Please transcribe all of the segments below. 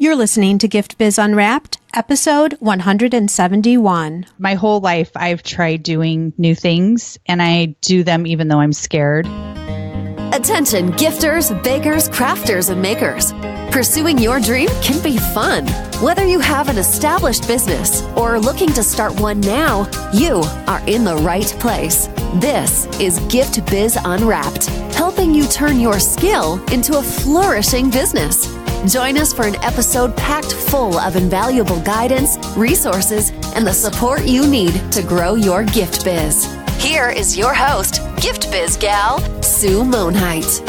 You're listening to Gift Biz Unwrapped, episode 171. My whole life, I've tried doing new things, and I do them even though I'm scared. Attention, gifters, bakers, crafters, and makers. Pursuing your dream can be fun. Whether you have an established business or are looking to start one now, you are in the right place. This is Gift Biz Unwrapped, helping you turn your skill into a flourishing business. Join us for an episode packed full of invaluable guidance, resources, and the support you need to grow your gift biz. Here is your host, Gift Biz gal, Sue Monheit.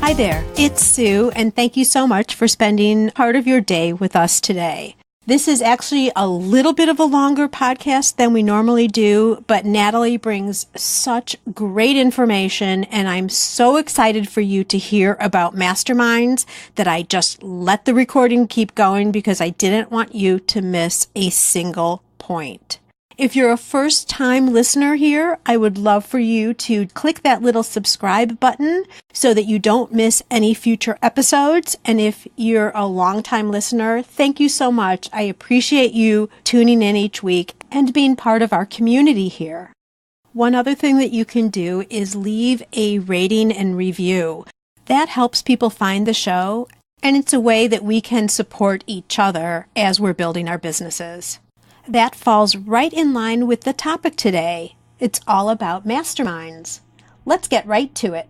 Hi there, it's Sue, and thank you so much for spending part of your day with us today. This is actually a little bit of a longer podcast than we normally do, but Natalie brings such great information, and I'm so excited for you to hear about masterminds that I just let the recording keep going because I didn't want you to miss a single point. If you're a first-time listener here, I would love for you to click that little subscribe button so that you don't miss any future episodes. And if you're a long-time listener, thank you so much. I appreciate you tuning in each week and being part of our community here. One other thing that you can do is leave a rating and review. That helps people find the show, and it's a way that we can support each other as we're building our businesses. That falls right in line with the topic today. It's all about masterminds. Let's get right to it.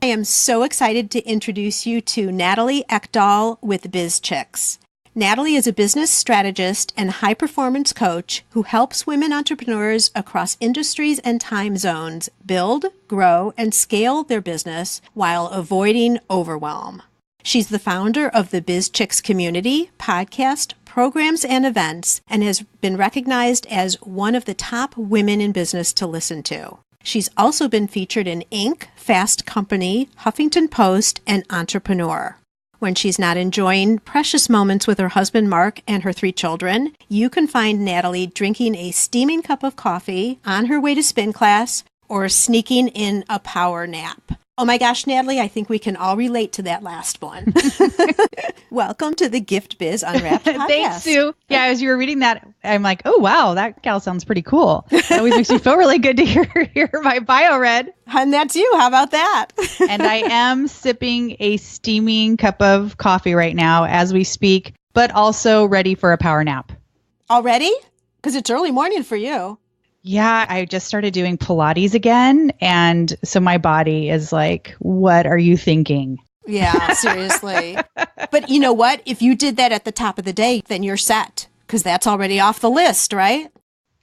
I am so excited to introduce you to Natalie Eckdahl with BizChix. Natalie is a business strategist and high-performance coach who helps women entrepreneurs across industries and time zones build, grow, and scale their business while avoiding overwhelm. She's the founder of the BizChix Community podcast, programs, and events, and has been recognized as one of the top women in business to listen to. She's also been featured in Inc., Fast Company, Huffington Post, and Entrepreneur. When she's not enjoying precious moments with her husband Mark and her 3 children, you can find Natalie drinking a steaming cup of coffee, on her way to spin class, or sneaking in a power nap. Oh my gosh, Natalie, I think we can all relate to that last one. Welcome to the Gift Biz Unwrapped podcast. Thanks, Sue. Yeah, as you were reading that, I'm like, oh, wow, that gal sounds pretty cool. It always makes me feel really good to hear my bio read. And that's you. How about that? And I am sipping a steaming cup of coffee right now as we speak, but also ready for a power nap. Already? Because it's early morning for you. Yeah, I just started doing Pilates again. And so my body is like, what are you thinking? Yeah, seriously. But you know what? If you did that at the top of the day, then you're set because that's already off the list, right?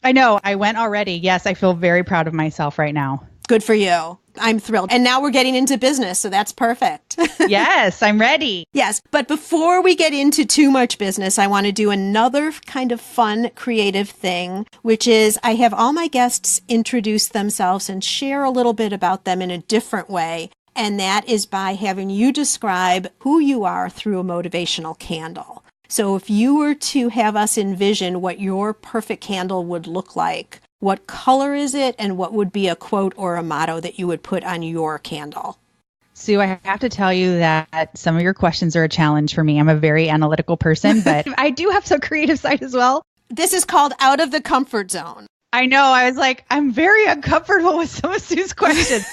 I know. I went already. Yes, I feel very proud of myself right now. Good for you. I'm thrilled. And now we're getting into business, so that's perfect. Yes, I'm ready. Yes. But before we get into too much business, I want to do another kind of fun, creative thing, which is I have all my guests introduce themselves and share a little bit about them in a different way. And that is by having you describe who you are through a motivational candle. So if you were to have us envision what your perfect candle would look like, what color is it, and what would be a quote or a motto that you would put on your candle? Sue, I have to tell you that some of your questions are a challenge for me. I'm a very analytical person, but I do have some creative side as well. This is called out of the comfort zone. I know. I was like, I'm very uncomfortable with some of Sue's questions.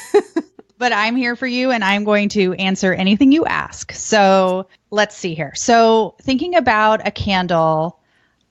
But I'm here for you, and I'm going to answer anything you ask. So let's see here. So thinking about a candle,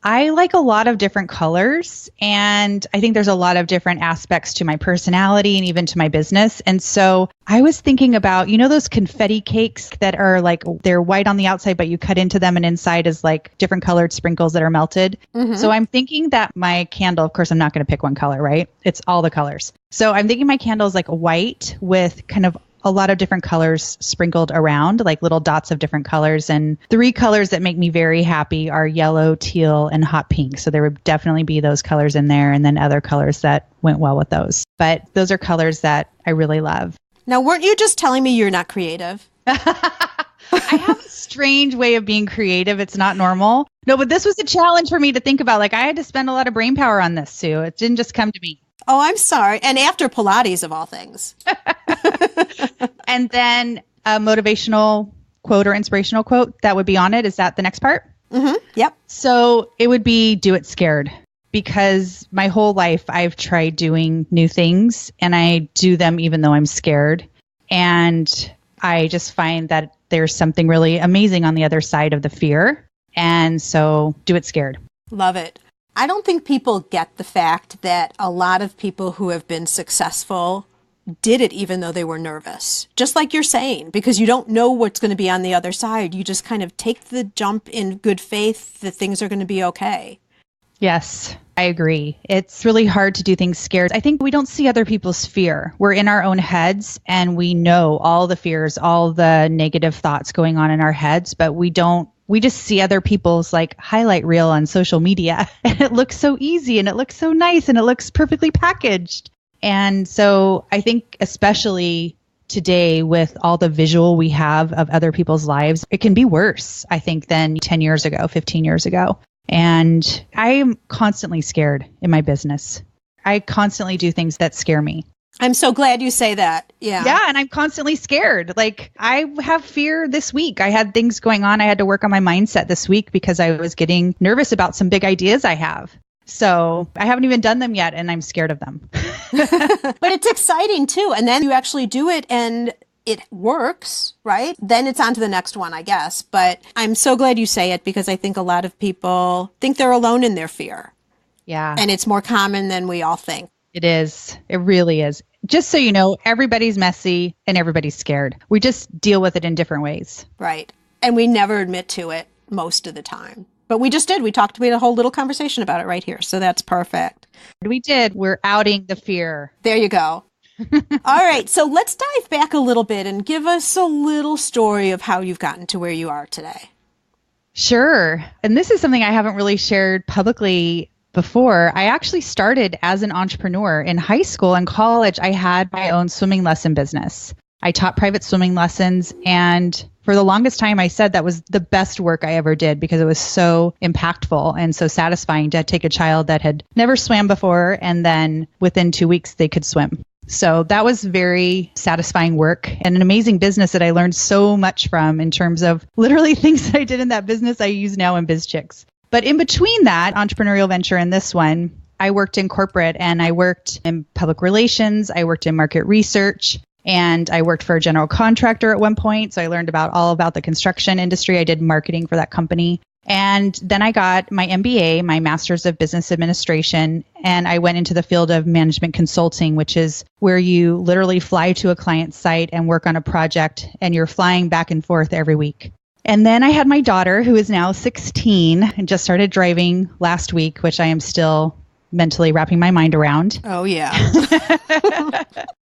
I like a lot of different colors, and I think there's a lot of different aspects to my personality and even to my business. And so I was thinking about, you know, those confetti cakes that are like, they're white on the outside, but you cut into them and inside is like different colored sprinkles that are melted. Mm-hmm. So I'm thinking that my candle, of course, I'm not going to pick one color, right? It's all the colors. So I'm thinking my candle is like white with kind of a lot of different colors sprinkled around, like little dots of different colors. And 3 colors that make me very happy are yellow, teal, and hot pink. So there would definitely be those colors in there, and then other colors that went well with those. But those are colors that I really love. Now, weren't you just telling me you're not creative? I have a strange way of being creative. It's not normal. No, but this was a challenge for me to think about. Like, I had to spend a lot of brain power on this, Sue. It didn't just come to me. Oh, I'm sorry. And after Pilates, of all things. And then a motivational quote or inspirational quote that would be on it. Is that the next part? Mm-hmm. Yep. So it would be do it scared, because my whole life I've tried doing new things and I do them even though I'm scared. And I just find that there's something really amazing on the other side of the fear. And so do it scared. Love it. I don't think people get the fact that a lot of people who have been successful did it even though they were nervous. Just like you're saying, because you don't know what's going to be on the other side. You just kind of take the jump in good faith that things are going to be okay. Yes, I agree. It's really hard to do things scared. I think we don't see other people's fear. We're in our own heads and we know all the fears, all the negative thoughts going on in our heads, but we just see other people's like highlight reel on social media and it looks so easy and it looks so nice and it looks perfectly packaged. And so I think especially today with all the visual we have of other people's lives, it can be worse, I think, than 10 years ago, 15 years ago. And I am constantly scared in my business. I constantly do things that scare me. I'm so glad you say that. Yeah. Yeah. And I'm constantly scared. Like I have fear this week. I had things going on. I had to work on my mindset this week because I was getting nervous about some big ideas I have. So I haven't even done them yet and I'm scared of them. But it's exciting too. And then you actually do it and it works, right? Then it's on to the next one, I guess. But I'm so glad you say it because I think a lot of people think they're alone in their fear. Yeah. And it's more common than we all think. It is. It really is. Just so you know, everybody's messy and everybody's scared. We just deal with it in different ways. Right. And we never admit to it most of the time. But we just did. We had a whole little conversation about it right here. So that's perfect. We did. We're outing the fear. There you go. All right. So let's dive back a little bit and give us a little story of how you've gotten to where you are today. Sure. And this is something I haven't really shared publicly before. I actually started as an entrepreneur in high school and college. I had my own swimming lesson business. I taught private swimming lessons. And for the longest time, I said that was the best work I ever did because it was so impactful and so satisfying to take a child that had never swam before. And then within 2 weeks, they could swim. So that was very satisfying work and an amazing business that I learned so much from in terms of literally things that I did in that business I use now in BizChix. But in between that entrepreneurial venture and this one, I worked in corporate and I worked in public relations. I worked in market research and I worked for a general contractor at one point. So I learned all about the construction industry. I did marketing for that company. And then I got my MBA, my Master's of Business Administration, and I went into the field of management consulting, which is where you literally fly to a client site and work on a project, and you're flying back and forth every week. And then I had my daughter, who is now 16 and just started driving last week, which I am still mentally wrapping my mind around. Oh, yeah.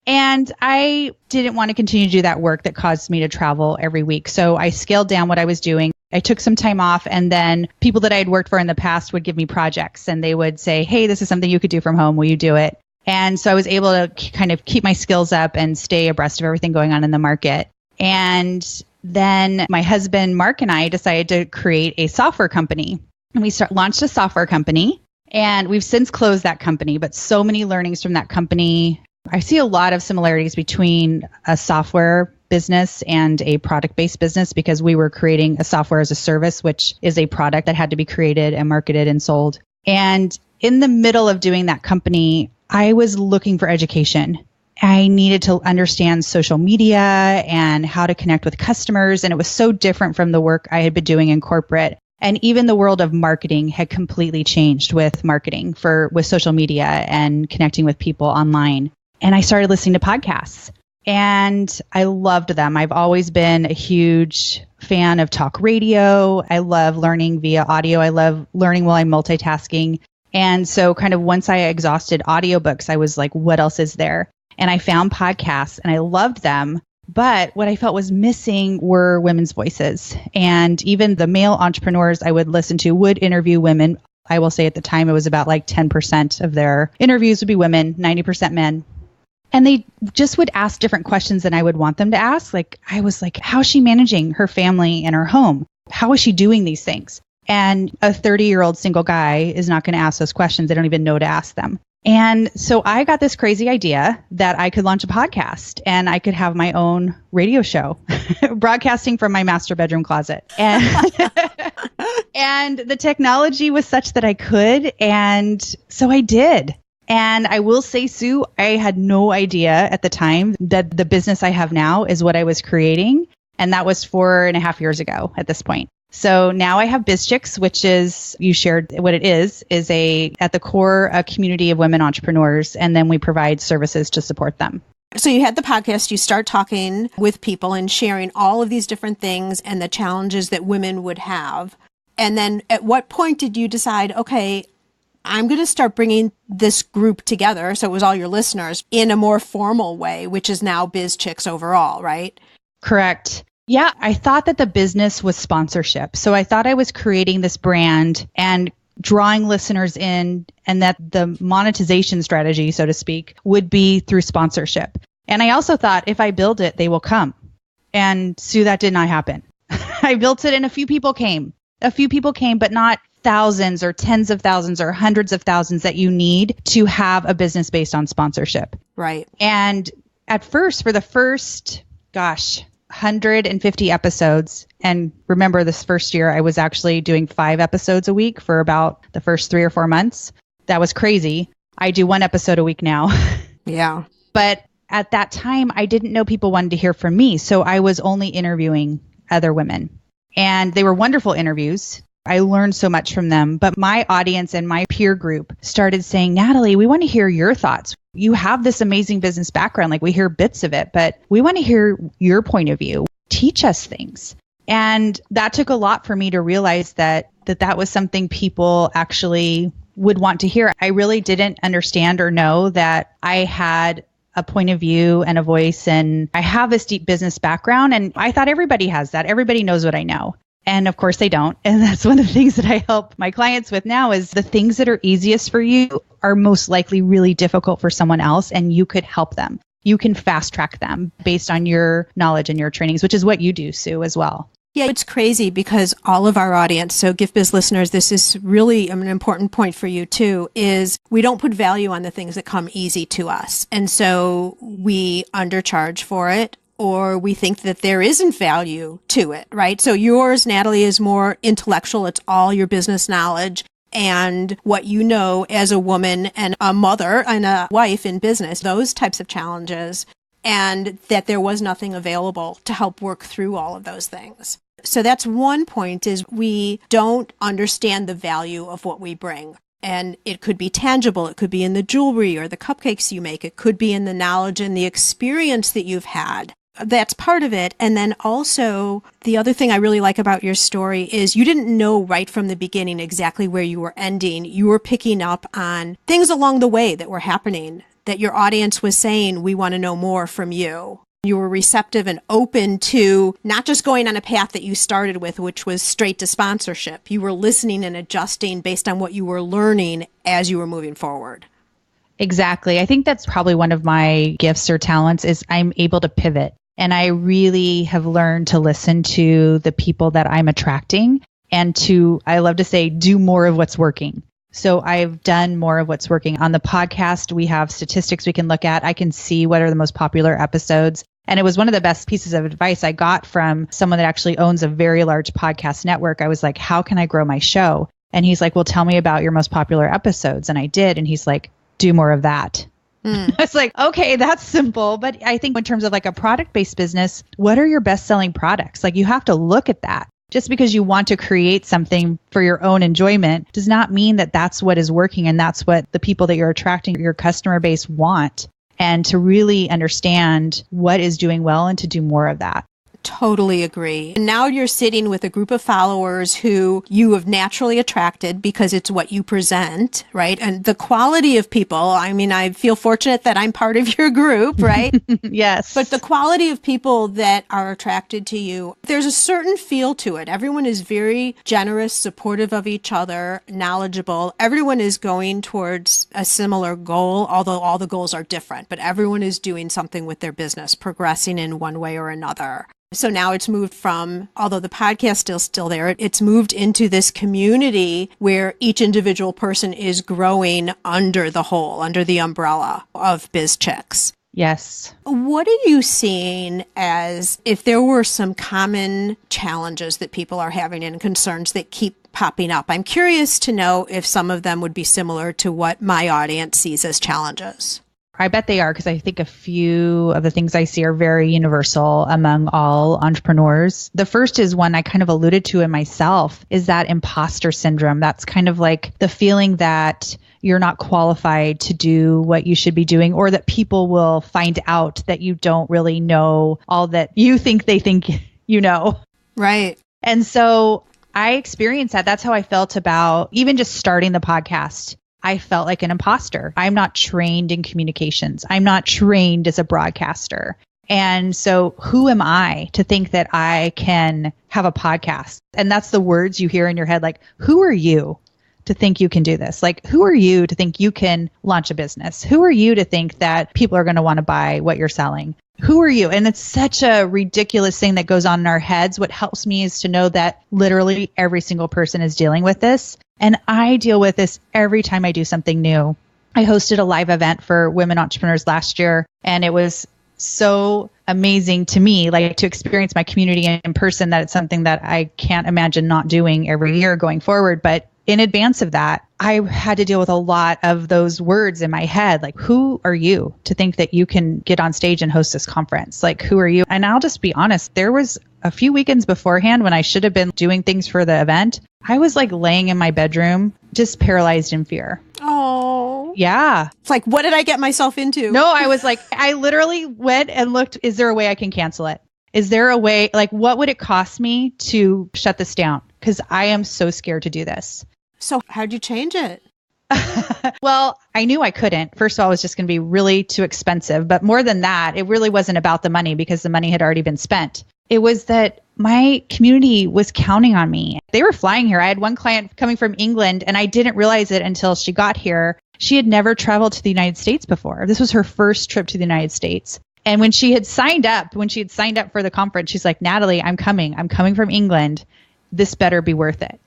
And I didn't want to continue to do that work that caused me to travel every week. So I scaled down what I was doing. I took some time off, and then people that I had worked for in the past would give me projects and they would say, hey, this is something you could do from home. Will you do it? And so I was able to kind of keep my skills up and stay abreast of everything going on in the market. And then my husband, Mark, and I decided to create a software company. And we launched a software company, and we've since closed that company, but so many learnings from that company. I see a lot of similarities between a software business and a product-based business because we were creating a software as a service, which is a product that had to be created and marketed and sold. And in the middle of doing that company, I was looking for education. I needed to understand social media and how to connect with customers. And it was so different from the work I had been doing in corporate. And even the world of marketing had completely changed with marketing with social media and connecting with people online. And I started listening to podcasts. And I loved them. I've always been a huge fan of talk radio. I love learning via audio. I love learning while I'm multitasking. And so kind of once I exhausted audiobooks, I was like, what else is there? And I found podcasts and I loved them. But what I felt was missing were women's voices. And even the male entrepreneurs I would listen to would interview women. I will say at the time it was about like 10% of their interviews would be women, 90% men. And they just would ask different questions than I would want them to ask. Like, I was like, how is she managing her family and her home? How is she doing these things? And a 30-year-old single guy is not going to ask those questions. They don't even know to ask them. And so I got this crazy idea that I could launch a podcast and I could have my own radio show broadcasting from my master bedroom closet. And, and the technology was such that I could. And so I did. And I will say, Sue, I had no idea at the time that the business I have now is what I was creating. And that was 4.5 years ago at this point. So now I have BizChix, which is, you shared what it is at the core, a community of women entrepreneurs. And then we provide services to support them. So you had the podcast, you start talking with people and sharing all of these different things and the challenges that women would have. And then at what point did you decide, okay, I'm going to start bringing this group together, so it was all your listeners, in a more formal way, which is now BizChix overall, right? Correct. Yeah, I thought that the business was sponsorship. So I thought I was creating this brand and drawing listeners in, and that the monetization strategy, so to speak, would be through sponsorship. And I also thought if I build it, they will come. And Sue, that did not happen. I built it and a few people came, but not thousands or tens of thousands or hundreds of thousands that you need to have a business based on sponsorship. Right. And at first, for the first, 150 episodes. And remember, this first year, I was actually doing 5 episodes a week for about the first 3 or 4 months. That was crazy. I do 1 episode a week now. Yeah. But at that time, I didn't know people wanted to hear from me. So I was only interviewing other women. And they were wonderful interviews. I learned so much from them. But my audience and my peer group started saying, Natalie, we want to hear your thoughts. You have this amazing business background. Like, we hear bits of it, but we want to hear your point of view. Teach us things. And that took a lot for me to realize that was something people actually would want to hear. I really didn't understand or know that I had a point of view and a voice, and I have this deep business background, and I thought everybody has that. Everybody knows what I know. And of course they don't. And that's one of the things that I help my clients with now is the things that are easiest for you are most likely really difficult for someone else, and you could help them. You can fast track them based on your knowledge and your trainings, which is what you do, Sue, as well. Yeah, it's crazy because all of our audience, so GiftBiz listeners, this is really an important point for you too, is we don't put value on the things that come easy to us. And so we undercharge for it, or we think that there isn't value to it, right? So yours, Natalie, is more intellectual. It's all your business knowledge and what you know as a woman and a mother and a wife in business, those types of challenges, and that there was nothing available to help work through all of those things. So that's one point, is we don't understand the value of what we bring. And it could be tangible. It could be in the jewelry or the cupcakes you make. It could be in the knowledge and the experience that you've had. That's part of it. And then also the other thing I really like about your story is you didn't know right from the beginning exactly where you were ending. You were picking up on things along the way that were happening, that your audience was saying, we want to know more from you. You were receptive and open to not just going on a path that you started with, which was straight to sponsorship. You were listening and adjusting based on what you were learning as you were moving forward. Exactly. I think that's probably one of my gifts or talents is I'm able to pivot. And I really have learned to listen to the people that I'm attracting and to, I love to say, do more of what's working. So I've done more of what's working. On the podcast, we have statistics we can look at. I can see what are the most popular episodes. And it was one of the best pieces of advice I got from someone that actually owns a very large podcast network. I was like, how can I grow my show? And he's like, well, tell me about your most popular episodes. And I did. And he's like, do more of that. It's like, okay, that's simple. But I think in terms of like a product-based business, what are your best-selling products? Like, you have to look at that. Just because you want to create something for your own enjoyment does not mean that that's what is working and that's what the people that you're attracting, your customer base, want. And to really understand what is doing well and to do more of that. Totally agree. And now you're sitting with a group of followers who you have naturally attracted because it's what you present, right? And the quality of people, I mean, I feel fortunate that I'm part of your group, right? Yes. But the quality of people that are attracted to you, there's a certain feel to it. Everyone is very generous, supportive of each other, knowledgeable. Everyone is going towards a similar goal, although all the goals are different, but everyone is doing something with their business, progressing in one way or another. So now it's moved from, although the podcast is still there, it's moved into this community where each individual person is growing under the umbrella of BizChix. Yes. What are you seeing as if there were some common challenges that people are having and concerns that keep popping up? I'm curious to know if some of them would be similar to what my audience sees as challenges. I bet they are, because I think a few of the things I see are very universal among all entrepreneurs. The first is one I kind of alluded to in myself, is that imposter syndrome. That's kind of like the feeling that you're not qualified to do what you should be doing, or that people will find out that you don't really know all that you think they think you know. Right. And so I experienced that. That's how I felt about even just starting the podcast. I felt like an imposter. I'm not trained in communications. I'm not trained as a broadcaster. And so who am I to think that I can have a podcast? And that's the words you hear in your head. Like, who are you to think you can do this? Like, who are you to think you can launch a business? Who are you to think that people are going to want to buy what you're selling? Who are you? And it's such a ridiculous thing that goes on in our heads. What helps me is to know that literally every single person is dealing with this. And I deal with this every time I do something new. I hosted a live event for women entrepreneurs last year, and it was so amazing to me, like to experience my community in person, that it's something that I can't imagine not doing every year going forward. But in advance of that, I had to deal with a lot of those words in my head. Like, who are you to think that you can get on stage and host this conference? Like, who are you? And I'll just be honest, there was a few weekends beforehand when I should have been doing things for the event. I was like laying in my bedroom, just paralyzed in fear. Oh. Yeah. It's like, what did I get myself into? No, I was like, I literally went and looked, is there a way I can cancel it? Is there a way, like, what would it cost me to shut this down? Because I am so scared to do this. So how'd you change it? Well, I knew I couldn't. First of all, it was just going to be really too expensive. But more than that, it really wasn't about the money, because the money had already been spent. It was that my community was counting on me. They were flying here. I had one client coming from England, and I didn't realize it until she got here. She had never traveled to the United States before. This was her first trip to the United States. And when she had signed up for the conference, she's like, Natalie, I'm coming from England. This better be worth it.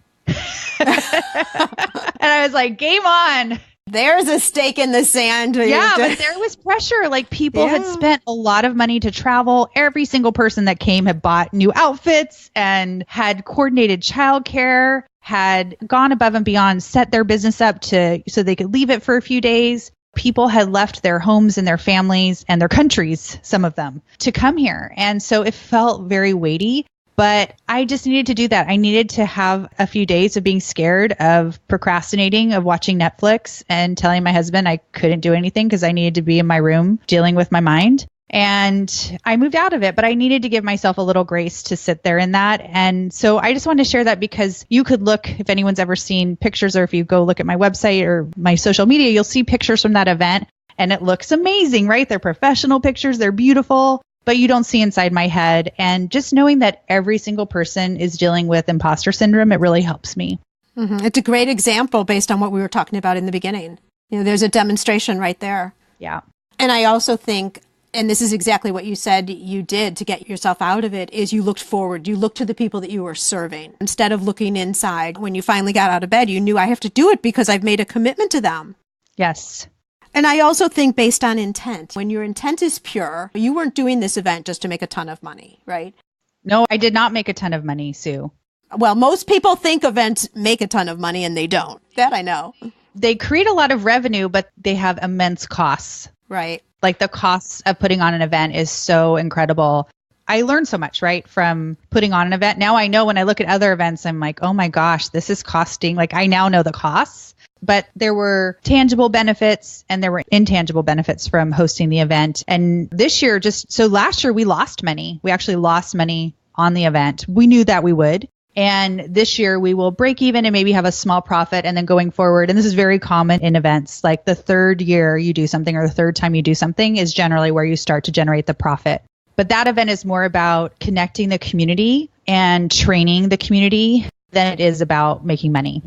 And I was like, game on. There's a stake in the sand. Yeah, but there was pressure. Like, people had spent a lot of money to travel. Every single person that came had bought new outfits and had coordinated childcare, had gone above and beyond, set their business up so they could leave it for a few days. People had left their homes and their families and their countries, some of them, to come here. And so it felt very weighty. But I just needed to do that. I needed to have a few days of being scared, of procrastinating, of watching Netflix and telling my husband I couldn't do anything because I needed to be in my room dealing with my mind. And I moved out of it, but I needed to give myself a little grace to sit there in that. And so I just wanted to share that, because you could look, if anyone's ever seen pictures, or if you go look at my website or my social media, you'll see pictures from that event, and it looks amazing, right? They're professional pictures. They're beautiful. But you don't see inside my head. And just knowing that every single person is dealing with imposter syndrome, it really helps me. Mm-hmm. It's a great example based on what we were talking about in the beginning. There's a demonstration right there. Yeah. And I also think, and this is exactly what you said you did to get yourself out of it, is you looked forward. You looked to the people that you were serving instead of looking inside. When you finally got out of bed, you knew, I have to do it because I've made a commitment to them. Yes. And I also think based on intent, when your intent is pure, you weren't doing this event just to make a ton of money, right? No, I did not make a ton of money, Sue. Well, most people think events make a ton of money, and they don't. That I know. They create a lot of revenue, but they have immense costs. Right. Like, the costs of putting on an event is so incredible. I learned so much, right, from putting on an event. Now I know when I look at other events, I'm like, oh my gosh, this is costing, like, I now know the costs. But there were tangible benefits and there were intangible benefits from hosting the event. And this year, last year we lost money. We actually lost money on the event. We knew that we would. And this year we will break even and maybe have a small profit. And then going forward, and this is very common in events, like the third year you do something or the third time you do something is generally where you start to generate the profit. But that event is more about connecting the community and training the community than it is about making money.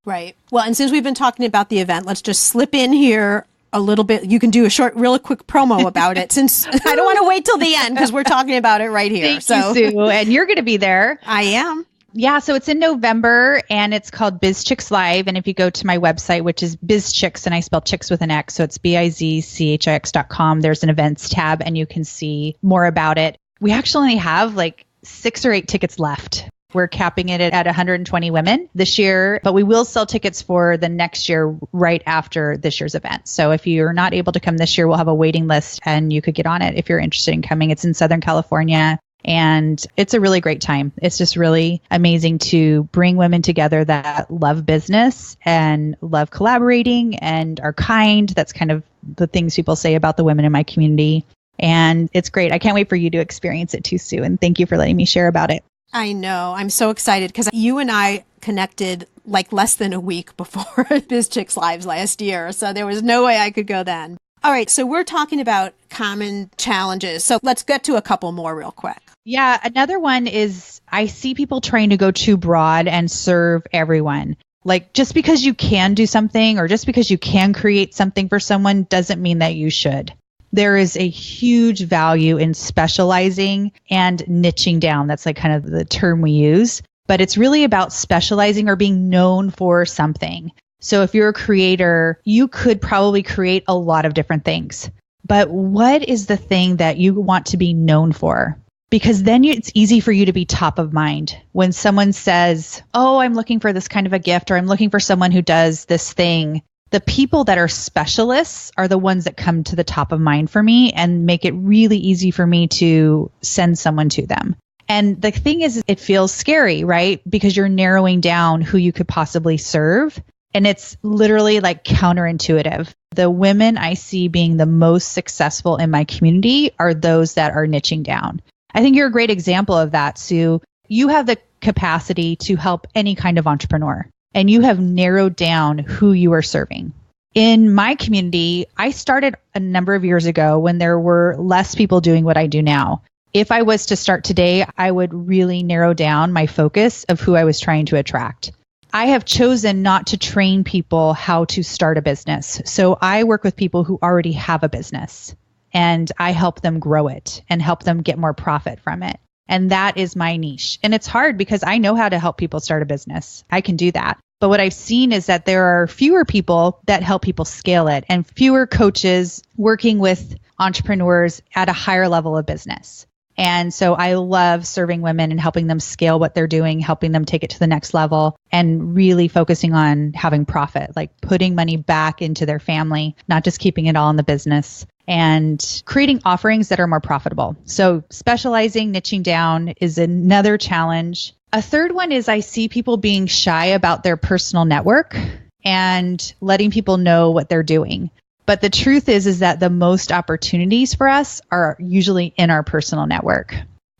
Right. Well, and since we've been talking about the event, let's just slip in here a little bit, you can do a short, real quick promo about it, since I don't want to wait till the end because we're talking about it right here. Thank you, Sue. And you're going to be there. I am. Yeah, so it's in November and it's called BizChix Live. And if you go to my website, which is BizChix, and I spell Chix with an X, so it's BIZCHIX.com, there's an events tab and you can see more about it. We actually only have like 6 or 8 tickets left. We're capping it at 120 women this year, but we will sell tickets for the next year right after this year's event. So if you're not able to come this year, we'll have a waiting list and you could get on it if you're interested in coming. It's in Southern California. And it's a really great time. It's just really amazing to bring women together that love business and love collaborating and are kind. That's kind of the things people say about the women in my community. And it's great. I can't wait for you to experience it too, Sue. And thank you for letting me share about it. I know. I'm so excited because you and I connected like less than a week before BizChix Lives last year. So there was no way I could go then. All right. So we're talking about common challenges. So let's get to a couple more real quick. Yeah. Another one is I see people trying to go too broad and serve everyone. Like just because you can do something or just because you can create something for someone doesn't mean that you should. There is a huge value in specializing and niching down. That's like kind of the term we use, but it's really about specializing or being known for something. So if you're a creator, you could probably create a lot of different things, but what is the thing that you want to be known for? Because then it's easy for you to be top of mind. When someone says, oh, I'm looking for this kind of a gift, or I'm looking for someone who does this thing, the people that are specialists are the ones that come to the top of mind for me and make it really easy for me to send someone to them. And the thing is, it feels scary, right? Because you're narrowing down who you could possibly serve. And it's literally like counterintuitive. The women I see being the most successful in my community are those that are niching down. I think you're a great example of that, Sue. You have the capacity to help any kind of entrepreneur. And you have narrowed down who you are serving. In my community, I started a number of years ago when there were less people doing what I do now. If I was to start today, I would really narrow down my focus of who I was trying to attract. I have chosen not to train people how to start a business. So I work with people who already have a business and I help them grow it and help them get more profit from it. And that is my niche. And it's hard because I know how to help people start a business. I can do that. But what I've seen is that there are fewer people that help people scale it and fewer coaches working with entrepreneurs at a higher level of business. And so I love serving women and helping them scale what they're doing, helping them take it to the next level and really focusing on having profit, like putting money back into their family, not just keeping it all in the business, and creating offerings that are more profitable. So specializing, niching down is another challenge. A third one is I see people being shy about their personal network and letting people know what they're doing. But the truth is that the most opportunities for us are usually in our personal network.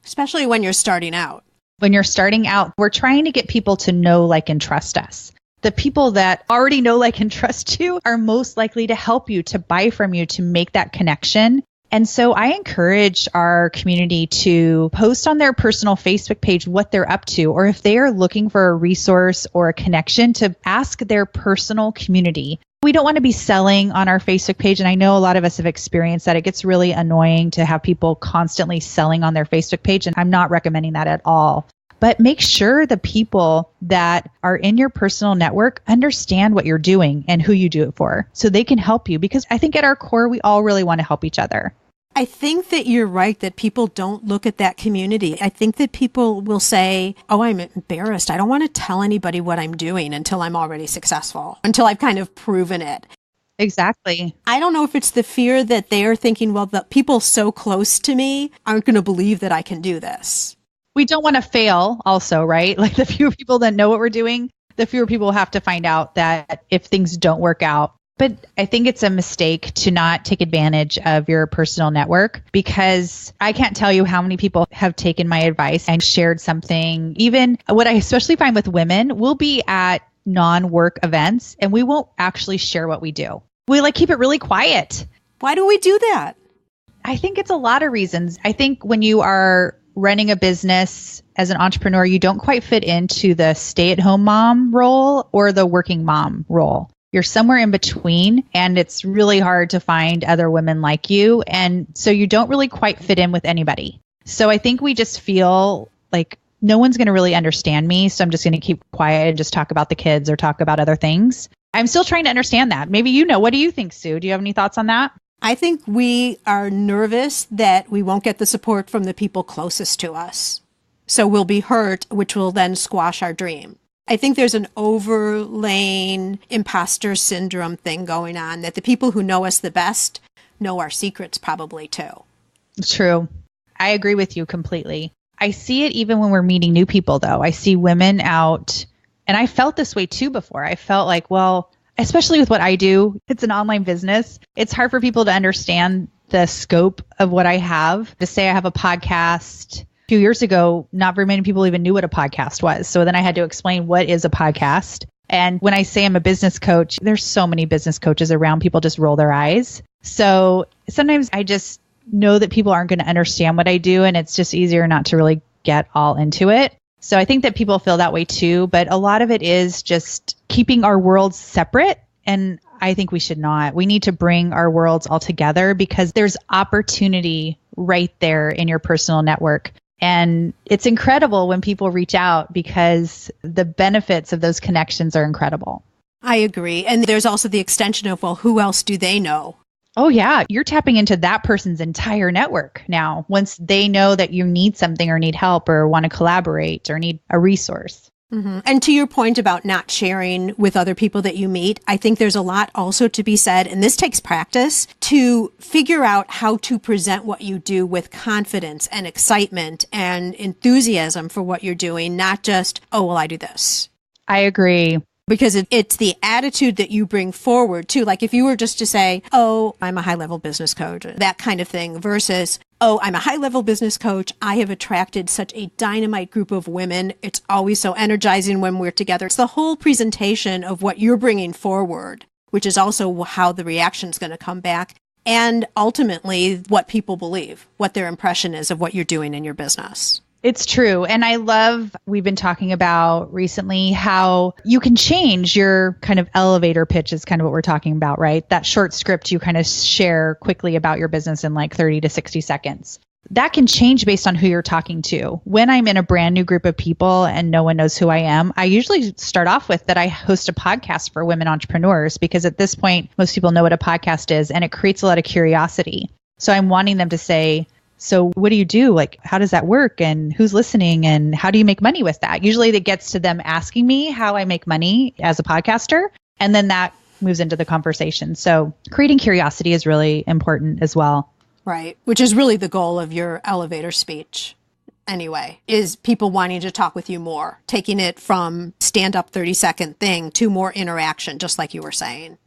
Especially when you're starting out. When you're starting out, we're trying to get people to know, like, and trust us. The people that already know, like, and trust you are most likely to help you, to buy from you, to make that connection. And so I encourage our community to post on their personal Facebook page what they're up to, or if they are looking for a resource or a connection, to ask their personal community. We don't want to be selling on our Facebook page. And I know a lot of us have experienced that. It gets really annoying to have people constantly selling on their Facebook page. And I'm not recommending that at all. But make sure the people that are in your personal network understand what you're doing and who you do it for, so they can help you. Because I think at our core, we all really want to help each other. I think that you're right that people don't look at that community. I think that people will say, oh, I'm embarrassed. I don't want to tell anybody what I'm doing until I'm already successful, until I've kind of proven it. Exactly. I don't know if it's the fear that they're thinking, well, the people so close to me aren't going to believe that I can do this. We don't want to fail also, right? Like the fewer people that know what we're doing, the fewer people have to find out that if things don't work out. But I think it's a mistake to not take advantage of your personal network, because I can't tell you how many people have taken my advice and shared something. Even what I especially find with women, we'll be at non-work events and we won't actually share what we do. We keep it really quiet. Why do we do that? I think it's a lot of reasons. I think when you are running a business as an entrepreneur, you don't quite fit into the stay-at-home mom role or the working mom role. You're somewhere in between, and it's really hard to find other women like you. And so you don't really quite fit in with anybody. So I think we just feel like no one's going to really understand me. So I'm just going to keep quiet and just talk about the kids or talk about other things. I'm still trying to understand that. Maybe what do you think, Sue? Do you have any thoughts on that? I think we are nervous that we won't get the support from the people closest to us. So we'll be hurt, which will then squash our dream. I think there's an overlaying imposter syndrome thing going on, that the people who know us the best know our secrets probably too. True. I agree with you completely. I see it even when we're meeting new people, though. I see women out, and I felt this way too before. I felt like, well, especially with what I do, it's an online business. It's hard for people to understand the scope of what I have. To say I have a podcast, a few years ago, not very many people even knew what a podcast was. So then I had to explain what is a podcast. And when I say I'm a business coach, there's so many business coaches around. People just roll their eyes. So sometimes I just know that people aren't going to understand what I do, and it's just easier not to really get all into it. So I think that people feel that way too, but a lot of it is just keeping our worlds separate. And I think we should not. We need to bring our worlds all together, because there's opportunity right there in your personal network. And it's incredible when people reach out, because the benefits of those connections are incredible. I agree. And there's also the extension of, well, who else do they know? Oh, yeah. You're tapping into that person's entire network now. Once they know that you need something or need help or want to collaborate or need a resource. Mm-hmm. And to your point about not sharing with other people that you meet, I think there's a lot also to be said, and this takes practice, to figure out how to present what you do with confidence and excitement and enthusiasm for what you're doing, not just, oh, well, I do this. I agree. Because it's the attitude that you bring forward too. Like if you were just to say, oh, I'm a high-level business coach, that kind of thing, versus, oh, I'm a high-level business coach. I have attracted such a dynamite group of women. It's always so energizing when we're together. It's the whole presentation of what you're bringing forward, which is also how the reaction's going to come back. And ultimately, what people believe, what their impression is of what you're doing in your business. It's true. And I love, we've been talking about recently how you can change your kind of elevator pitch is kind of what we're talking about, right? That short script you kind of share quickly about your business in like 30 to 60 seconds. That can change based on who you're talking to. When I'm in a brand new group of people and no one knows who I am, I usually start off with that I host a podcast for women entrepreneurs, because at this point, most people know what a podcast is, and it creates a lot of curiosity. So I'm wanting them to say, so what do you do? Like, how does that work? And who's listening? And how do you make money with that? Usually that gets to them asking me how I make money as a podcaster. And then that moves into the conversation. So creating curiosity is really important as well. Right. Which is really the goal of your elevator speech anyway, is people wanting to talk with you more, taking it from stand-up 30-second thing to more interaction, just like you were saying.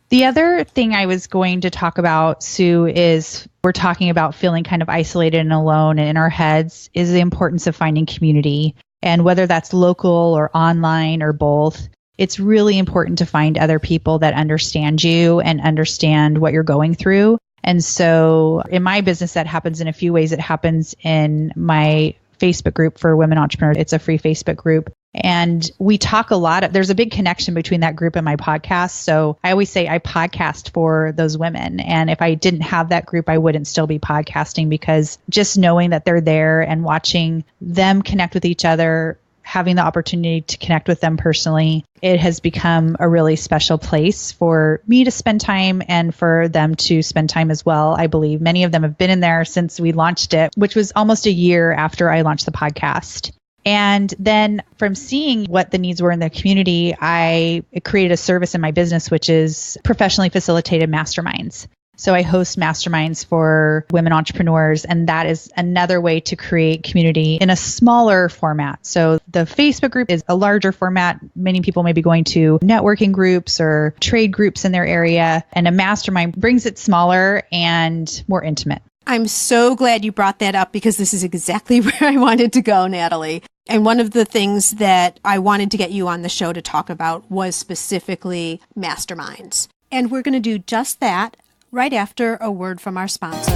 The other thing I was going to talk about, Sue, is we're talking about feeling kind of isolated and alone and in our heads, is the importance of finding community. And whether that's local or online or both, it's really important to find other people that understand you and understand what you're going through. And so in my business, that happens in a few ways. It happens in my Facebook group for women entrepreneurs. It's a free Facebook group. And we talk a lot. There's a big connection between that group and my podcast. So I always say I podcast for those women. And if I didn't have that group, I wouldn't still be podcasting, because just knowing that they're there and watching them connect with each other, having the opportunity to connect with them personally, it has become a really special place for me to spend time and for them to spend time as well. I believe many of them have been in there since we launched it, which was almost a year after I launched the podcast. And then from seeing what the needs were in the community, I created a service in my business, which is professionally facilitated masterminds. So I host masterminds for women entrepreneurs, and that is another way to create community in a smaller format. So the Facebook group is a larger format. Many people may be going to networking groups or trade groups in their area, and a mastermind brings it smaller and more intimate. I'm so glad you brought that up, because this is exactly where I wanted to go, Natalie. And one of the things that I wanted to get you on the show to talk about was specifically masterminds. And we're going to do just that right after a word from our sponsor.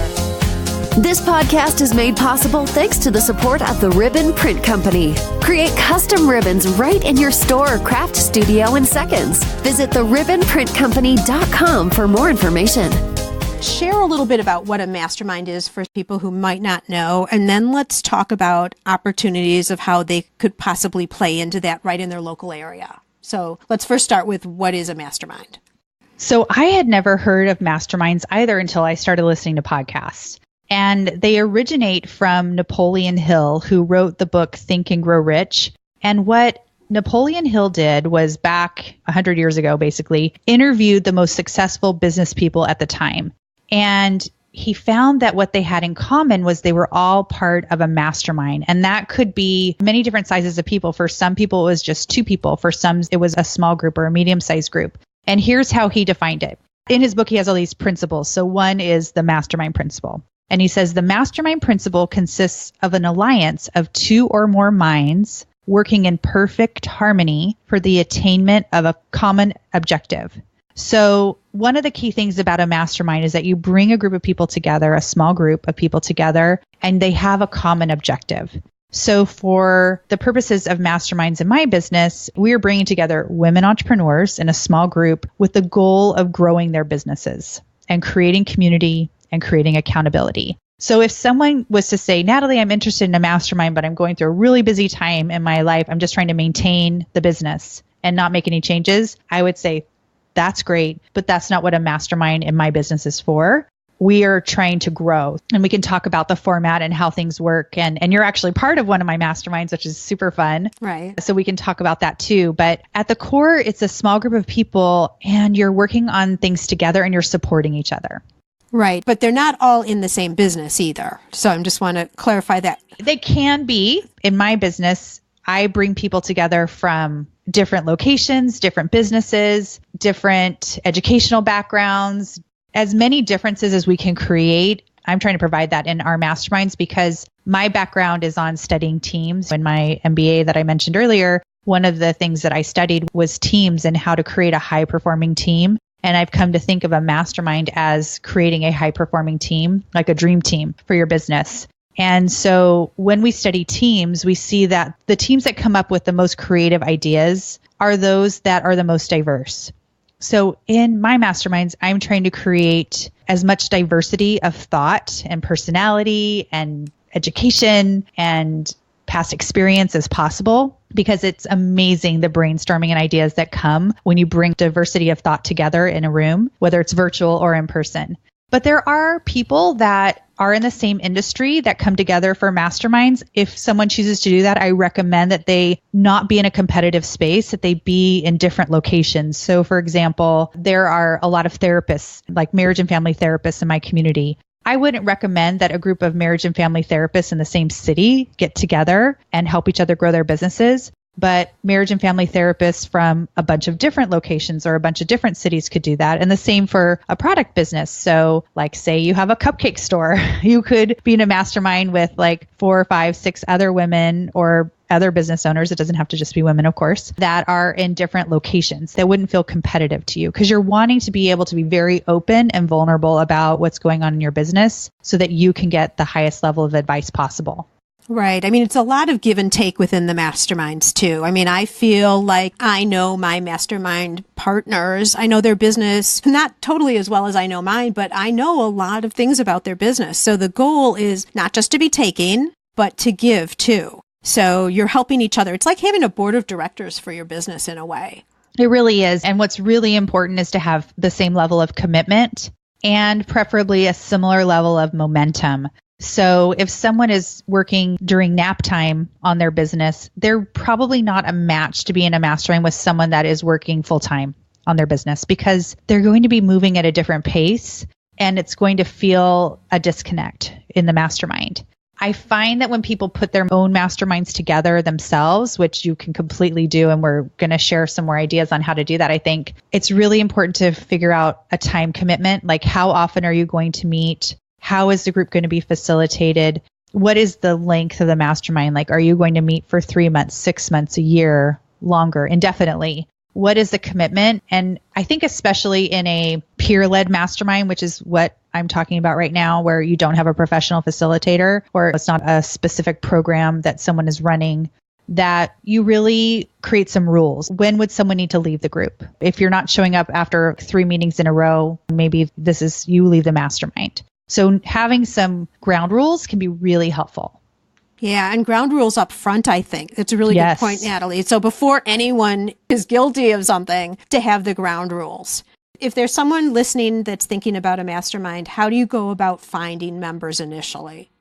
This podcast is made possible thanks to the support of the Ribbon Print Company. Create custom ribbons right in your store or craft studio in seconds. Visit theribbonprintcompany.com for more information. Share a little bit about what a mastermind is for people who might not know, and then let's talk about opportunities of how they could possibly play into that right in their local area. So let's first start with what is a mastermind? So I had never heard of masterminds either until I started listening to podcasts. And they originate from Napoleon Hill, who wrote the book Think and Grow Rich. And what Napoleon Hill did was back 100 years ago, basically, interviewed the most successful business people at the time. And he found that what they had in common was they were all part of a mastermind. And that could be many different sizes of people. For some people, it was just 2 people. For some, it was a small group or a medium-sized group. And here's how he defined it. In his book, he has all these principles. So one is the mastermind principle. And he says the mastermind principle consists of an alliance of 2 or more minds working in perfect harmony for the attainment of a common objective. So one of the key things about a mastermind is that you bring a group of people together, a small group of people together, and they have a common objective. So for the purposes of masterminds in my business, we are bringing together women entrepreneurs in a small group with the goal of growing their businesses and creating community and creating accountability. So if someone was to say, Natalie, I'm interested in a mastermind, but I'm going through a really busy time in my life. I'm just trying to maintain the business and not make any changes. I would say, that's great, but that's not what a mastermind in my business is for. We are trying to grow, and we can talk about the format and how things work. And you're actually part of one of my masterminds, which is super fun. Right. So we can talk about that too. But at the core, it's a small group of people and you're working on things together and you're supporting each other. Right. But they're not all in the same business either. So I just want to clarify that. They can be. In my business, I bring people together from different locations, different businesses, different educational backgrounds, as many differences as we can create. I'm trying to provide that in our masterminds because my background is on studying teams. In my MBA that I mentioned earlier, one of the things that I studied was teams and how to create a high-performing team. And I've come to think of a mastermind as creating a high-performing team, like a dream team for your business. And so when we study teams, we see that the teams that come up with the most creative ideas are those that are the most diverse. So in my masterminds, I'm trying to create as much diversity of thought and personality and education and past experience as possible, because it's amazing the brainstorming and ideas that come when you bring diversity of thought together in a room, whether it's virtual or in person. But there are people that are in the same industry that come together for masterminds. If someone chooses to do that, I recommend that they not be in a competitive space, that they be in different locations. So for example, there are a lot of therapists, like marriage and family therapists in my community. I wouldn't recommend that a group of marriage and family therapists in the same city get together and help each other grow their businesses. But marriage and family therapists from a bunch of different locations or a bunch of different cities could do that. And the same for a product business. So like say you have a cupcake store, you could be in a mastermind with like 4, 5, 6 other women or other business owners. It doesn't have to just be women, of course, that are in different locations that wouldn't feel competitive to you because you're wanting to be able to be very open and vulnerable about what's going on in your business so that you can get the highest level of advice possible. Right. I mean, it's a lot of give and take within the masterminds too. I mean, I feel like I know my mastermind partners. I know their business, not totally as well as I know mine, but I know a lot of things about their business. So the goal is not just to be taking, but to give too. So you're helping each other. It's like having a board of directors for your business in a way. It really is. And what's really important is to have the same level of commitment and preferably a similar level of momentum. So if someone is working during nap time on their business, they're probably not a match to be in a mastermind with someone that is working full time on their business because they're going to be moving at a different pace and it's going to feel a disconnect in the mastermind. I find that when people put their own masterminds together themselves, which you can completely do, and we're going to share some more ideas on how to do that, I think it's really important to figure out a time commitment. Like how often are you going to meet? How is the group going to be facilitated? What is the length of the mastermind? Like, are you going to meet for 3 months, 6 months, a year, longer, indefinitely? What is the commitment? And I think especially in a peer-led mastermind, which is what I'm talking about right now, where you don't have a professional facilitator or it's not a specific program that someone is running, that you really create some rules. When would someone need to leave the group? If you're not showing up after 3 meetings in a row, maybe this is you leave the mastermind. So having some ground rules can be really helpful. Yeah, and ground rules up front, I think. That's a really good point, Natalie. So before anyone is guilty of something, to have the ground rules. If there's someone listening that's thinking about a mastermind, how do you go about finding members initially?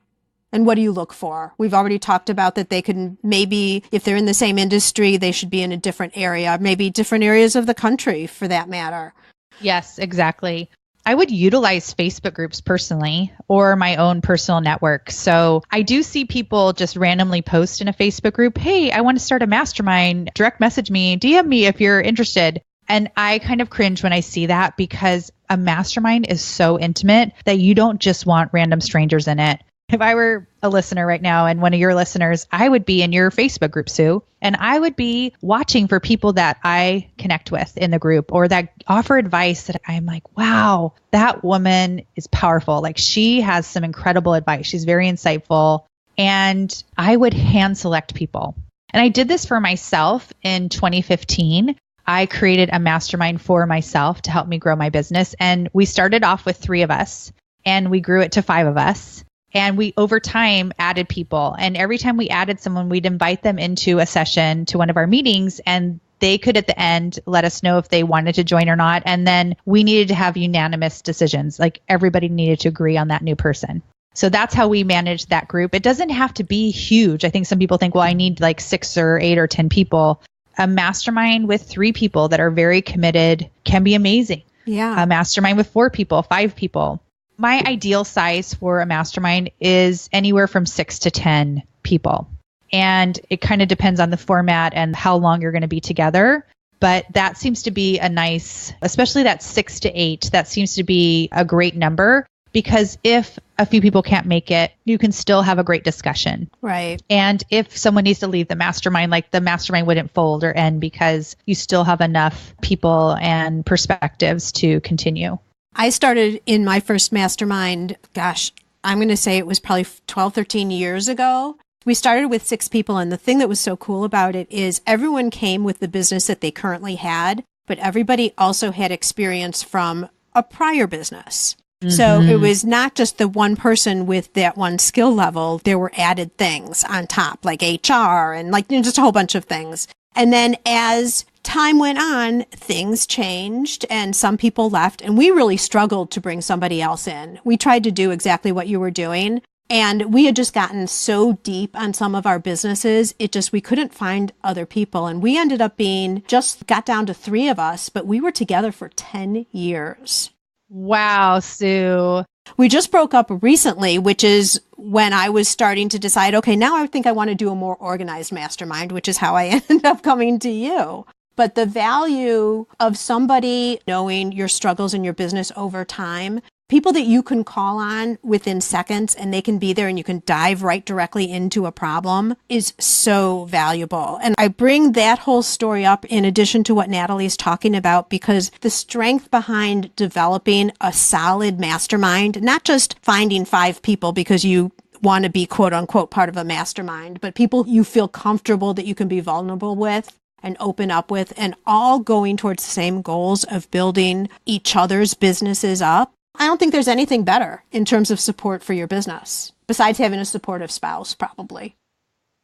And what do you look for? We've already talked about that they can maybe, if they're in the same industry, they should be in a different area, maybe different areas of the country for that matter. Yes, exactly. I would utilize Facebook groups personally or my own personal network. So I do see people just randomly post in a Facebook group, hey, I want to start a mastermind, direct message me, DM me if you're interested. And I kind of cringe when I see that because a mastermind is so intimate that you don't just want random strangers in it. If I were a listener right now and one of your listeners, I would be in your Facebook group, Sue, and I would be watching for people that I connect with in the group or that offer advice that I'm like, wow, that woman is powerful. Like she has some incredible advice. She's very insightful. And I would hand select people. And I did this for myself in 2015. I created a mastermind for myself to help me grow my business. And we started off with 3 of us and we grew it to 5 of us. And we, over time, added people. And every time we added someone, we'd invite them into a session to one of our meetings. And they could, at the end, let us know if they wanted to join or not. And then we needed to have unanimous decisions. Like everybody needed to agree on that new person. So that's how we managed that group. It doesn't have to be huge. I think some people think, well, I need like 6 or 8 or 10 people. A mastermind with 3 people that are very committed can be amazing. Yeah. A mastermind with 4 people, 5 people. My ideal size for a mastermind is anywhere from 6 to 10 people. And it kind of depends on the format and how long you're going to be together. But that seems to be a nice, especially that 6 to 8, that seems to be a great number because if a few people can't make it, you can still have a great discussion. Right. And if someone needs to leave the mastermind, like the mastermind wouldn't fold or end because you still have enough people and perspectives to continue. I started in my first mastermind, I'm going to say it was probably 12, 13 years ago. We started with 6 people. And the thing that was so cool about it is everyone came with the business that they currently had, but everybody also had experience from a prior business. Mm-hmm. So it was not just the one person with that one skill level. There were added things on top, like HR and just a whole bunch of things. And then as time went on, things changed and some people left and we really struggled to bring somebody else in. We tried to do exactly what you were doing and we had just gotten so deep on some of our businesses. We couldn't find other people. And we ended up got down to 3 of us, but we were together for 10 years. Wow, Sue. We just broke up recently, which is when I was starting to decide, okay, now I think I want to do a more organized mastermind, which is how I ended up coming to you. But the value of somebody knowing your struggles in your business over time, people that you can call on within seconds and they can be there and you can dive right directly into a problem is so valuable. And I bring that whole story up in addition to what Natalie's talking about because the strength behind developing a solid mastermind, not just finding 5 people because you want to be quote unquote part of a mastermind, but people you feel comfortable that you can be vulnerable with and open up with and all going towards the same goals of building each other's businesses up. I don't think there's anything better in terms of support for your business, besides having a supportive spouse, probably.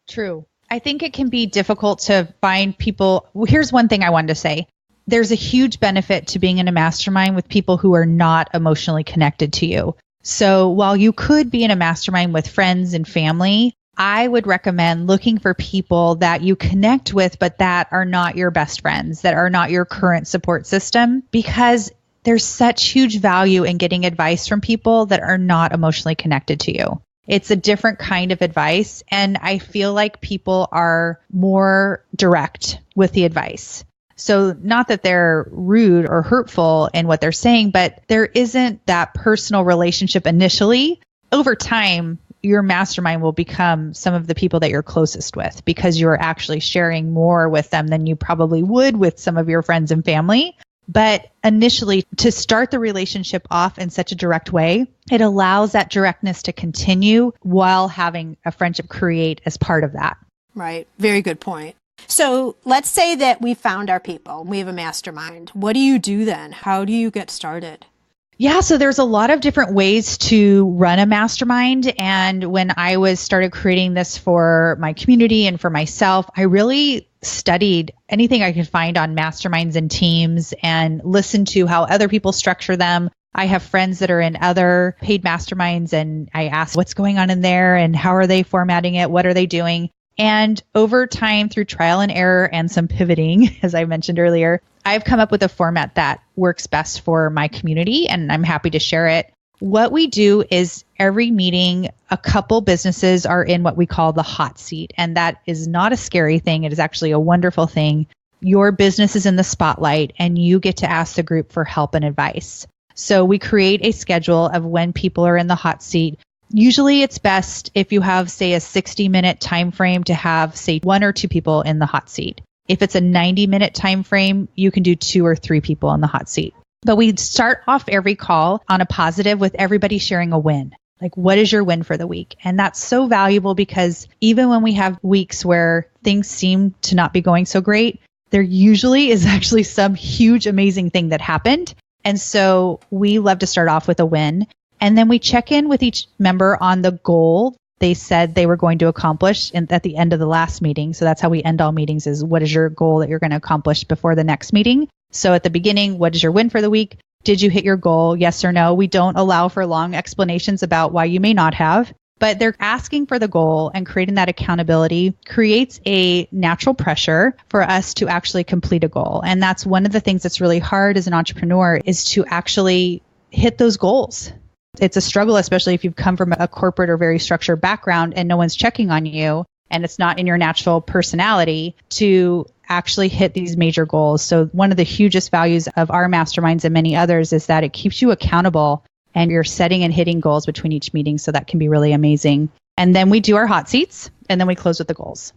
True. I think it can be difficult to find people. Well, here's one thing I wanted to say. There's a huge benefit to being in a mastermind with people who are not emotionally connected to you. So while you could be in a mastermind with friends and family, I would recommend looking for people that you connect with, but that are not your best friends, that are not your current support system, because there's such huge value in getting advice from people that are not emotionally connected to you. It's a different kind of advice. And I feel like people are more direct with the advice. So not that they're rude or hurtful in what they're saying, but there isn't that personal relationship initially. Over time, your mastermind will become some of the people that you're closest with because you're actually sharing more with them than you probably would with some of your friends and family. But initially, to start the relationship off in such a direct way, it allows that directness to continue while having a friendship create as part of that. Right. Very good point. So let's say that we found our people. We have a mastermind. What do you do then? How do you get started? Yeah, so there's a lot of different ways to run a mastermind. And when I started creating this for my community and for myself, I really studied anything I could find on masterminds and teams and listened to how other people structure them. I have friends that are in other paid masterminds, and I ask what's going on in there and how are they formatting it? What are they doing? And over time, through trial and error and some pivoting, as I mentioned earlier, I've come up with a format that works best for my community, and I'm happy to share it. What we do is every meeting, a couple businesses are in what we call the hot seat. And that is not a scary thing. It is actually a wonderful thing. Your business is in the spotlight and you get to ask the group for help and advice. So we create a schedule of when people are in the hot seat. Usually it's best if you have, say, a 60-minute time frame to have, say, 1 or 2 people in the hot seat. If it's a 90-minute time frame, you can do 2 or 3 people in the hot seat. But we start off every call on a positive with everybody sharing a win. Like, what is your win for the week? And that's so valuable because even when we have weeks where things seem to not be going so great, there usually is actually some huge, amazing thing that happened. And so we love to start off with a win. And then we check in with each member on the goal they said they were going to accomplish at the end of the last meeting. So that's how we end all meetings, is what is your goal that you're going to accomplish before the next meeting? So at the beginning, what is your win for the week? Did you hit your goal? Yes or no? We don't allow for long explanations about why you may not have, but they're asking for the goal, and creating that accountability creates a natural pressure for us to actually complete a goal. And that's one of the things that's really hard as an entrepreneur, is to actually hit those goals. It's a struggle, especially if you've come from a corporate or very structured background and no one's checking on you and it's not in your natural personality to actually hit these major goals. So one of the hugest values of our masterminds and many others is that it keeps you accountable and you're setting and hitting goals between each meeting. So that can be really amazing. And then we do our hot seats and then we close with the goals.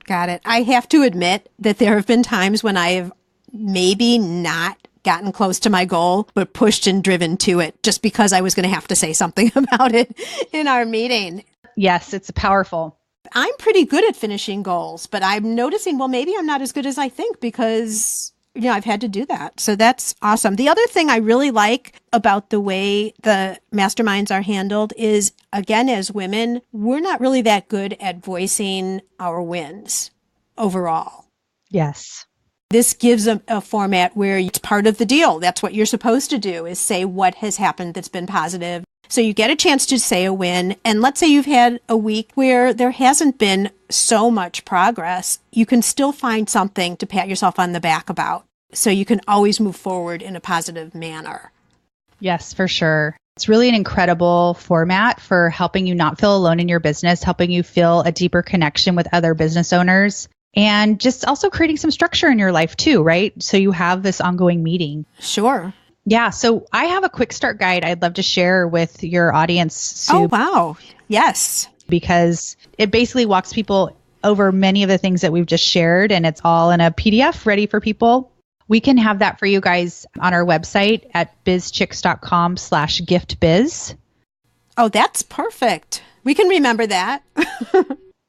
Got it. I have to admit that there have been times when I have maybe not gotten close to my goal, but pushed and driven to it just because I was going to have to say something about it in our meeting. Yes, it's powerful. I'm pretty good at finishing goals, but I'm noticing, well, maybe I'm not as good as I think because, I've had to do that. So that's awesome. The other thing I really like about the way the masterminds are handled is, again, as women, we're not really that good at voicing our wins overall. Yes. This gives a format where it's part of the deal. That's what you're supposed to do, is say what has happened that's been positive. So you get a chance to say a win. And let's say you've had a week where there hasn't been so much progress. You can still find something to pat yourself on the back about. So you can always move forward in a positive manner. Yes, for sure. It's really an incredible format for helping you not feel alone in your business, helping you feel a deeper connection with other business owners. And just also creating some structure in your life too, right? So you have this ongoing meeting. Sure. Yeah. So I have a quick start guide I'd love to share with your audience, Sue. Oh, wow. Yes. Because it basically walks people over many of the things that we've just shared, and it's all in a PDF ready for people. We can have that for you guys on our website at bizchix.com/giftbiz. Oh, that's perfect. We can remember that.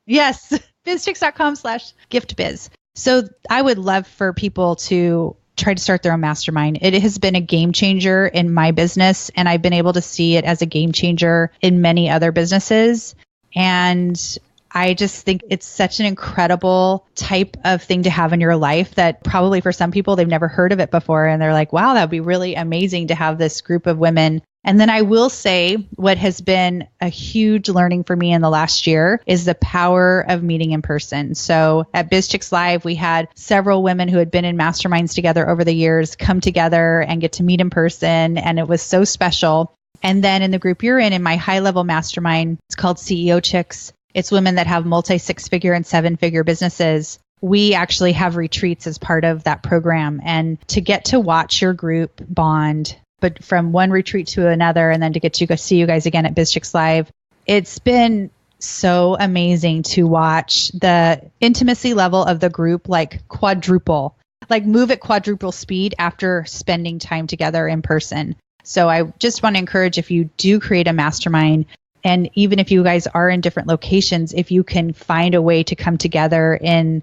Yes. bizchix.com/giftbiz. So I would love for people to try to start their own mastermind. It has been a game changer in my business, and I've been able to see it as a game changer in many other businesses. And I just think it's such an incredible type of thing to have in your life that probably for some people, they've never heard of it before. And they're like, wow, that'd be really amazing to have this group of women. And then I will say what has been a huge learning for me in the last year is the power of meeting in person. So at BizChix Live, we had several women who had been in masterminds together over the years come together and get to meet in person. And it was so special. And then in the group you're in my high level mastermind, it's called CEO Chix. It's women that have multi-6-figure and 7-figure businesses. We actually have retreats as part of that program. And to get to watch your group bond, but from one retreat to another, and then to get to go see you guys again at BizChix Live, it's been so amazing to watch the intimacy level of the group like quadruple. like move at quadruple speed after spending time together in person. So I just want to encourage, if you do create a mastermind, and even if you guys are in different locations, if you can find a way to come together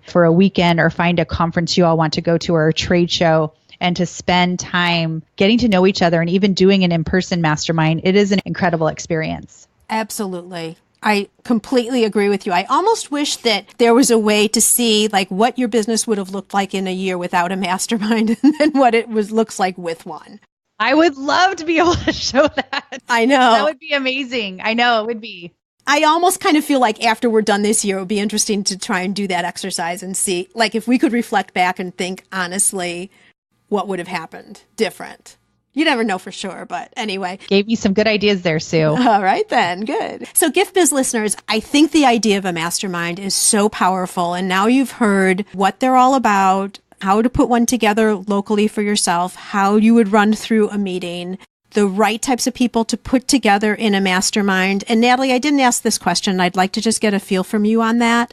for a weekend, or find a conference you all want to go to, or a trade show, and to spend time getting to know each other and even doing an in-person mastermind, it is an incredible experience. Absolutely. I completely agree with you. I almost wish that there was a way to see like what your business would have looked like in a year without a mastermind, and then what it looks like with one. I would love to be able to show that. I know. That would be amazing. I know it would be. I almost kind of feel like after we're done this year, it would be interesting to try and do that exercise and see, like, if we could reflect back and think honestly, what would have happened different. You never know for sure, but anyway. Gave you some good ideas there, Sue. All right, then. Good. So Gift Biz listeners, I think the idea of a mastermind is so powerful. And now you've heard what they're all about, how to put one together locally for yourself, how you would run through a meeting, the right types of people to put together in a mastermind. And Natalie, I didn't ask this question. I'd like to just get a feel from you on that.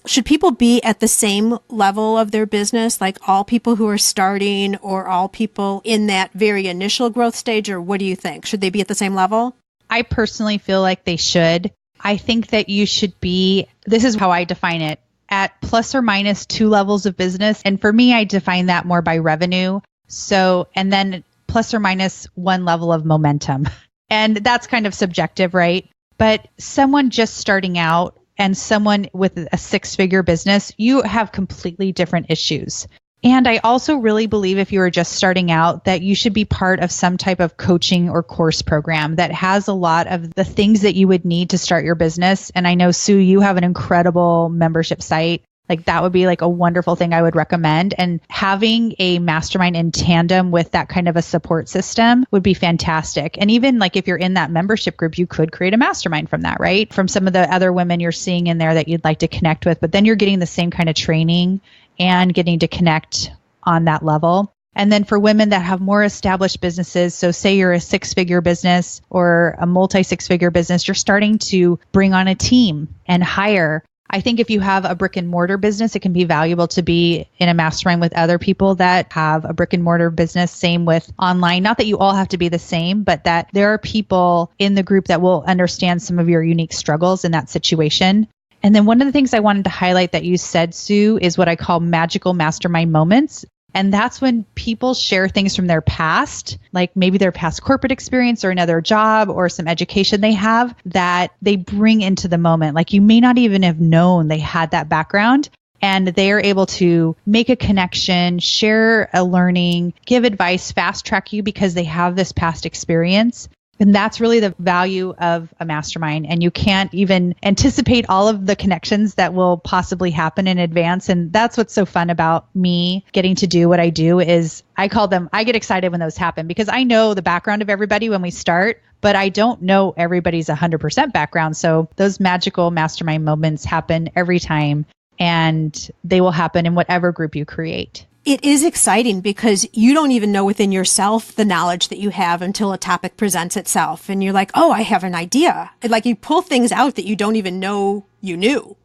Should people be at the same level of their business, like all people who are starting or all people in that very initial growth stage? Or what do you think? Should they be at the same level? I personally feel like they should. I think that you should be, this is how I define it, at plus or minus 2 levels of business. And for me, I define that more by revenue. So, and then plus or minus 1 level of momentum. And that's kind of subjective, right? But someone just starting out and someone with a 6-figure business, you have completely different issues. And I also really believe if you are just starting out that you should be part of some type of coaching or course program that has a lot of the things that you would need to start your business. And I know, Sue, you have an incredible membership site. Like that would be like a wonderful thing I would recommend. And having a mastermind in tandem with that kind of a support system would be fantastic. And even like if you're in that membership group, you could create a mastermind from that, right? From some of the other women you're seeing in there that you'd like to connect with, but then you're getting the same kind of training and getting to connect on that level. And then for women that have more established businesses, so say you're a 6-figure business or a multi-6-figure business, you're starting to bring on a team and hire. I think if you have a brick and mortar business, it can be valuable to be in a mastermind with other people that have a brick and mortar business. Same with online. Not that you all have to be the same, but that there are people in the group that will understand some of your unique struggles in that situation. And then one of the things I wanted to highlight that you said, Sue, is what I call magical mastermind moments. And that's when people share things from their past, like maybe their past corporate experience or another job or some education they have that they bring into the moment. Like you may not even have known they had that background, and they are able to make a connection, share a learning, give advice, fast track you because they have this past experience. And that's really the value of a mastermind. And you can't even anticipate all of the connections that will possibly happen in advance. And that's what's so fun about me getting to do what I do is I get excited when those happen because I know the background of everybody when we start, but I don't know everybody's 100% background. So those magical mastermind moments happen every time, and they will happen in whatever group you create. It is exciting because you don't even know within yourself the knowledge that you have until a topic presents itself. And you're like, oh, I have an idea. Like you pull things out that you don't even know you knew.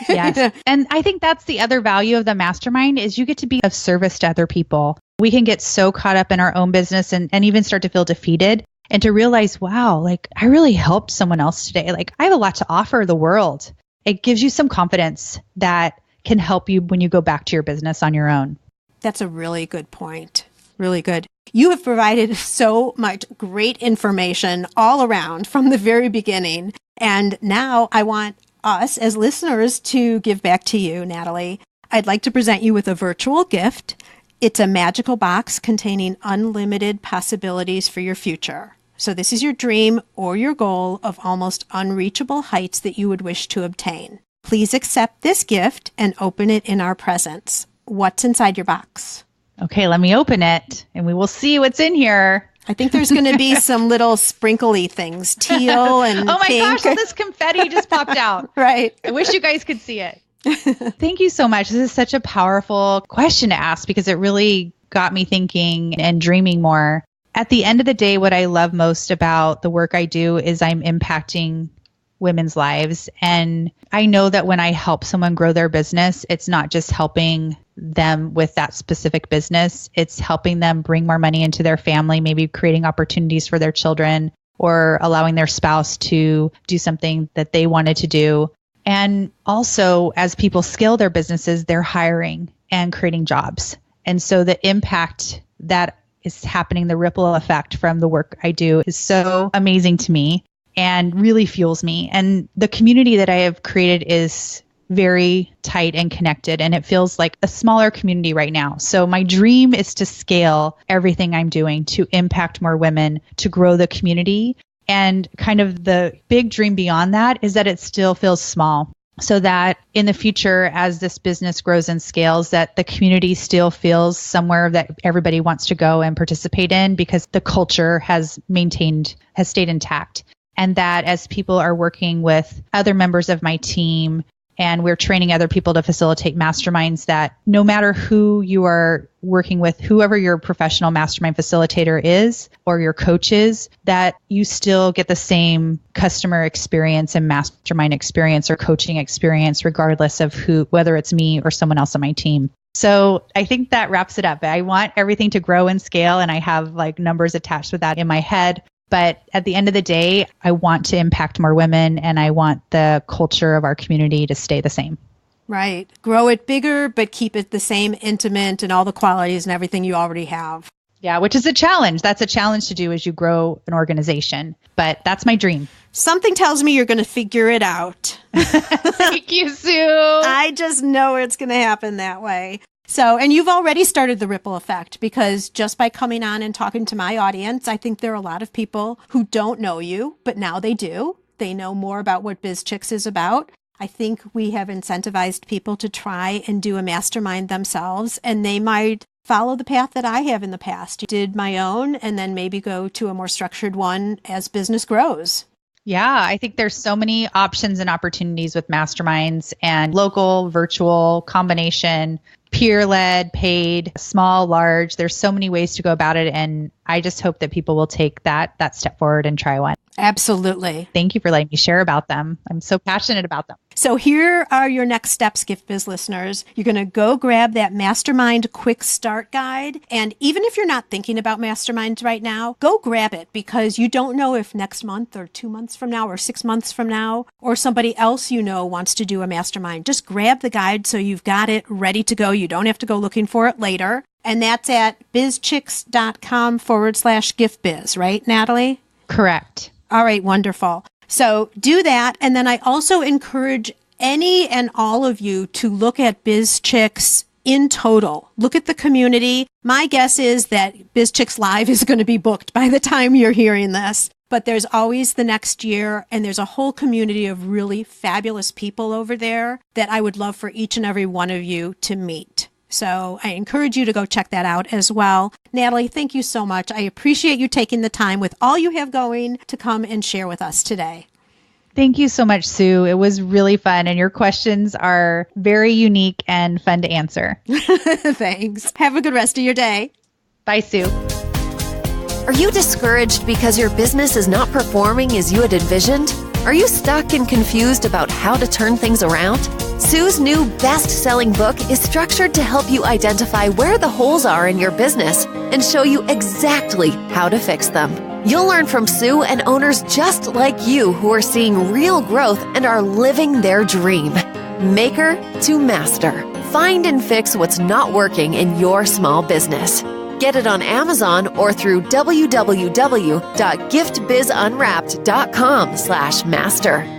Yes. And I think that's the other value of the mastermind is you get to be of service to other people. We can get so caught up in our own business and even start to feel defeated and to realize, wow, like I really helped someone else today. Like I have a lot to offer the world. It gives you some confidence that can help you when you go back to your business on your own. That's a really good point. Really good. You have provided so much great information all around from the very beginning. And now I want us as listeners to give back to you, Natalie. I'd like to present you with a virtual gift. It's a magical box containing unlimited possibilities for your future. So this is your dream or your goal of almost unreachable heights that you would wish to obtain. Please accept this gift and open it in our presence. What's inside your box? Okay, let me open it and we will see what's in here. I think there's going to be some little sprinkly things, teal and oh my pink. gosh, all this confetti just popped out. Right. I wish you guys could see it. Thank you so much. This is such a powerful question to ask because it really got me thinking and dreaming more. At the end of the day, what I love most about the work I do is I'm impacting women's lives. And I know that when I help someone grow their business, it's not just helping them with that specific business. It's helping them bring more money into their family, maybe creating opportunities for their children or allowing their spouse to do something that they wanted to do. And also, as people scale their businesses, they're hiring and creating jobs. And so the impact that is happening, the ripple effect from the work I do is so amazing to me and really fuels me. And the community that I have created is very tight and connected, and it feels like a smaller community right now. So my dream is to scale everything I'm doing to impact more women, to grow the community. And kind of the big dream beyond that is that it still feels small, so that in the future, as this business grows and scales, that the community still feels somewhere that everybody wants to go and participate in, because the culture has stayed intact. And that as people are working with other members of my team, and we're training other people to facilitate masterminds, that no matter who you are working with, whoever your professional mastermind facilitator is or your coach is, that you still get the same customer experience and mastermind experience or coaching experience, regardless of whether it's me or someone else on my team. So I think that wraps it up. I want everything to grow and scale, and I have like numbers attached with that in my head. But at the end of the day, I want to impact more women, and I want the culture of our community to stay the same. Right. Grow it bigger, but keep it the same intimate and all the qualities and everything you already have. Yeah, which is a challenge. That's a challenge to do as you grow an organization. But that's my dream. Something tells me you're going to figure it out. Thank you, Sue. I just know it's going to happen that way. So, and you've already started the ripple effect, because just by coming on and talking to my audience, I think there are a lot of people who don't know you, but now they do. They know more about what BizChix is about. I think we have incentivized people to try and do a mastermind themselves, and they might follow the path that I have in the past. I did my own and then maybe go to a more structured one as business grows. Yeah, I think there's so many options and opportunities with masterminds, and local, virtual, combination, peer-led, paid, small, large. There's so many ways to go about it. And I just hope that people will take that step forward and try one. Absolutely. Thank you for letting me share about them. I'm so passionate about them. So here are your next steps, Gift Biz listeners. You're going to go grab that Mastermind Quick Start Guide. And even if you're not thinking about masterminds right now, go grab it, because you don't know if next month or 2 months from now or 6 months from now, or somebody else you know wants to do a mastermind. Just grab the guide so you've got it ready to go. You don't have to go looking for it later. And that's at bizchix.com/giftbiz, right, Natalie? Correct. All right, wonderful. So do that. And then I also encourage any and all of you to look at BizChix in total. Look at the community. My guess is that BizChix Live is going to be booked by the time you're hearing this. But there's always the next year, and there's a whole community of really fabulous people over there that I would love for each and every one of you to meet. So I encourage you to go check that out as well. Natalie, thank you so much. I appreciate you taking the time with all you have going to come and share with us today. Thank you so much, Sue. It was really fun, and your questions are very unique and fun to answer. Thanks. Have a good rest of your day. Bye, Sue. Are you discouraged because your business is not performing as you had envisioned? Are you stuck and confused about how to turn things around? Sue's new best-selling book is structured to help you identify where the holes are in your business and show you exactly how to fix them. You'll learn from Sue and owners just like you who are seeing real growth and are living their dream. Maker to master. Find and fix what's not working in your small business. Get it on Amazon or through www.giftbizunwrapped.com/master.